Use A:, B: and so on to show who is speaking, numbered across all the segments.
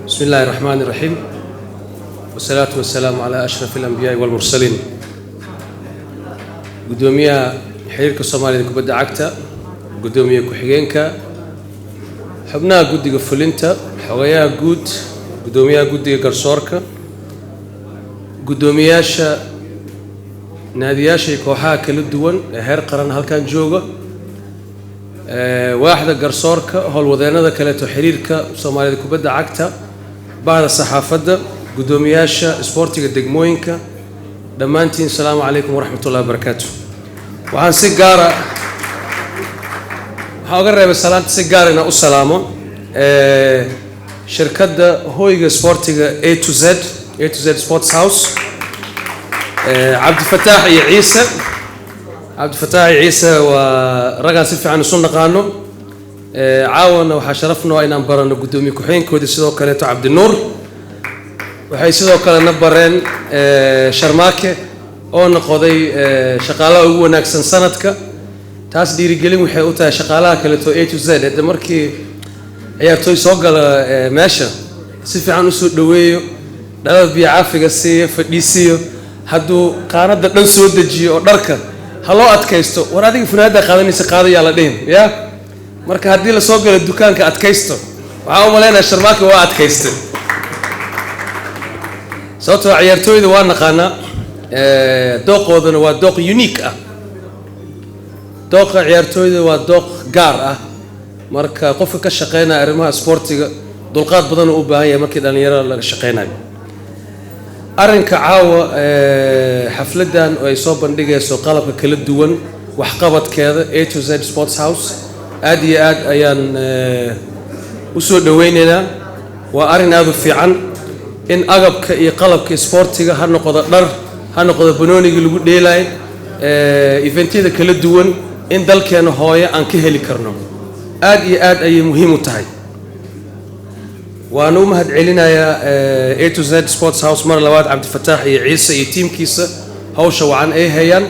A: بسم الله الرحمن الرحيم والصلاة والسلام على أشرف الأنبياء والمرسلين. قدومية حريرك الصومالي كبدا عكتا قدومية كحجينكا حبنا قدي قفلنتا حويا قد قدومية قدي قرصوركا قدومياشا نادياشا كوحا كالدوان هير قرن هالكان جوغا واحدة قرصوركا هول وذينا ذا كالتو حريركا الصومالي كبدا عكتا بعد الصحافة قدومياشا سبورتيغا دقموينكا دمانتين السلام عليكم ورحمة الله وبركاته. وعن سيجارة هاقرب السلام سيجارنا السلامون شركة هويغا سبورتيغا A to Z Sports House عبد الفتاح عيسى ورجع سيف عن سنة قانون عاونا وحشرفنا إن برنا قدومي كحين كودي سيدو كاليتو عبد النور وحي سيدو كالا نبرين شرماكي oo noqday shaqaalaha ugu wanaagsan sanadka taas dhiirigelin waxay u tahay shaqaalaha kale to A to Z ee markii ciyaartoy soo gala meesha si fiican u soo dhaweeyo dhalad biyo caafiga siiyo fadhiisiyo hadduu qaanada dhan soo dejiyo oo dharka haloo adkaysto war adiga funaanada qaadanaysa qaadaya la dheen ya marka haddii la soo galo dukaanka adkaysto waxa uu maleynaa sharmaaka waa adkaystay sababtoo ciyaartoyda waa naqaana دوقودنا ودوق يونيك دوق عيارتويدا ودوق gaar ah marka qofka ka shaqeynaa arrimaha sportiga dulqaad badan u baahan yahay markii dhalinyarada laga shaqeynayo arrinka caawa xafladan oo ay soo bandhigayso qalabka kala duwan wax qabadkeeda A to Z Sports House aad iyo aad ayaan u soo dhaweynaynaa waa arrin aad u fiican in agabka iyo qalabka sportiga ha noqdo dhar هنقضي بنوني اللي ديلاي إيفنتي ذا كل الدول إن دل كانوا هاي عن كهلي كرنا آد أي مهم وتاعي وأنا مهد علينا يا A to Z Sports House مرة لواد عبد الفتاح عيسى يتيم كيسة هوشة وعن هيان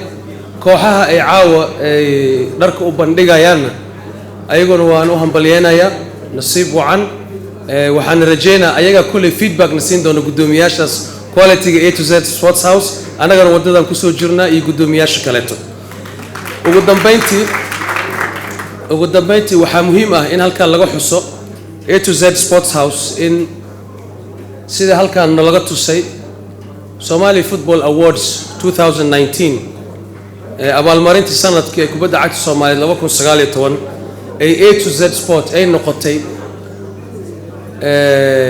A: كوحها عاوة نرك أوبنديجا يانا أيقون وأنا هم بلينا يا نصيب وعن وحن رجينا أيجا كل فيدباك نسين دون قدومياشاس quality A to Z Sports House أنا قرر وددان كسو جرنا يقدمياش كالتو وقدمبينتي وحا مهمة إن هالكان لغو حصو A to Z Sports House إن سيدة هالكان نلغتو سي Somali Football Awards 2019 أبال مارينتي سنة كبدا عكس Somali لوكو سغالي توان A to Z Sport أي نقطي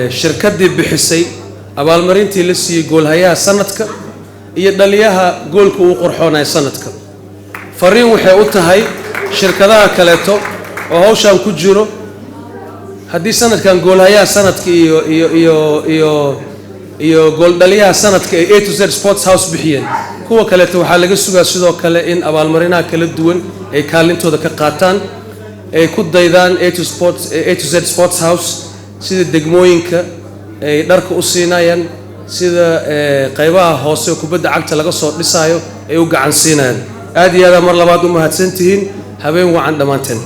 A: شركات دي بحسي abaalmarintii la siiyay goolhayaha sanadka iyo dhaliyaha goolka uu qorxoonay sanadka fariin waxay u tahay shirkadaha kaleeto oo hawshan ku jiro haddii sanadkan goolhayaha sanadka iyo gool dhaliyaha sanadka ee A to Z Sports House bixiyeen kuwa kaleeto waxaa laga sugaa sidoo kale in abaalmarinaha kala duwan ay kaalintooda ka qaataan ay ku daydaan A to Z Sports House sida degmooyinka ay dharka u siinayaan sida qaybaha hoose kubadda cagta laga soo dhisaayo ay u gacan siinayaan aad iyo aad mar labaad u mahadsantihiin habeen wacan dhamaanteen